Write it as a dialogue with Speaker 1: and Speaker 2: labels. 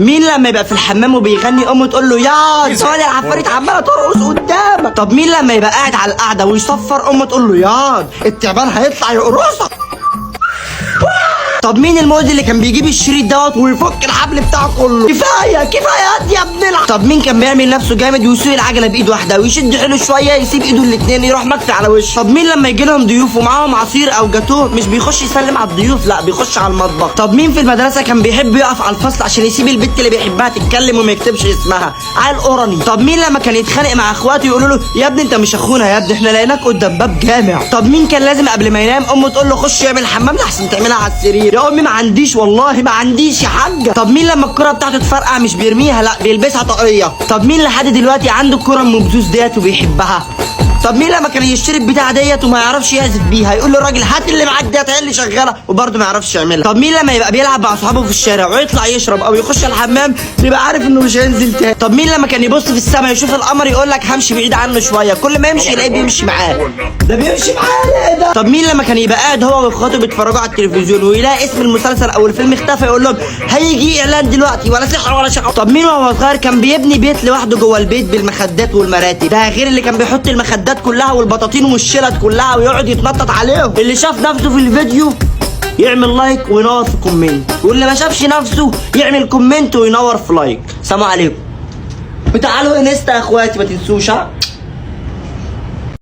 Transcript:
Speaker 1: مين لما يبقى في الحمام وبيغني امه تقول له ياض صالح العفاريت عماله ترقص قدامك؟ طب مين لما يبقى قاعد على القعده ويصفر امه تقول له ياض التعبان هيطلع يقرصك؟ طب مين المؤذي اللي كان بيجيب الشريط دوت ويفك الحبل بتاعه كله؟ كفايه كفايه يا ابن الع. طب مين كان بيعمل نفسه جامد ويسوق العجله بايد واحده ويشد حيله شويه يسيب ايده الاثنين يروح مكفي على وشه؟ طب مين لما يجي لهم ضيوف ومعاهم عصير او جاتوه مش بيخش يسلم على الضيوف، لا بيخش على المطبخ؟ طب مين في المدرسه كان بيحب يقف على الفصل عشان يسيب البت اللي بيحبها تتكلم وما يكتبش اسمها؟ عيل قرني. طب مين لما كان يتخانق مع اخواته يقولوا له يا ابني انت مش اخونا يا ابني احنا لقيناك قدام باب جامع؟ طب مين كان لازم قبل ما ينام امه تقول له خش يعمل حمام لحسن تعملها على السرير؟ يا امي ما عنديش والله ما عنديش يا حاجه. طب مين لما الكره بتاعته تفرقع مش بيرميها لا بيلبسها طاقيه؟ طب مين لحد دلوقتي عنده الكره المبزوز ديت وبيحبها؟ طب مين لما كان يشتري البتاعه ديت وما يعرفش يعزف بيها يقول له الراجل هات اللي معاك ديت هي اللي شغاله وبرده ما يعرفش يعملها؟ طب مين لما يبقى بيلعب مع اصحابه في الشارع ويطلع يشرب او يخش الحمام يبقى عارف انه مش هينزل تاني؟ طب مين لما كان يبص في السماء يشوف القمر يقول لك همشي بعيد عنه شويه كل ما يمشي يلاقيه بيمشي معاه؟ ده بيمشي معاه ايه ده؟ طب مين لما كان يبقى قاعد هو واخواته بيتفرجوا على التلفزيون ويلاقي اسم المسلسل او الفيلم اختفى يقول لهم هيجي اعلان دلوقتي ولا سحر ولا شقه؟ طب مين وهو صغير كان بيبني بيت لوحده جوه البيت بالمخدات والمراتب؟ ده غير اللي كان بيحط المخدات كلها والبطاطين والشلت كلها ويقعد يتنطط عليهم. اللي شاف نفسه في الفيديو يعمل لايك وينور في كومنت، واللي ما شافش نفسه يعمل كومنت وينور في لايك. سلام عليكم وتعالوا انستا يا اخواتي ما تنسوش ها.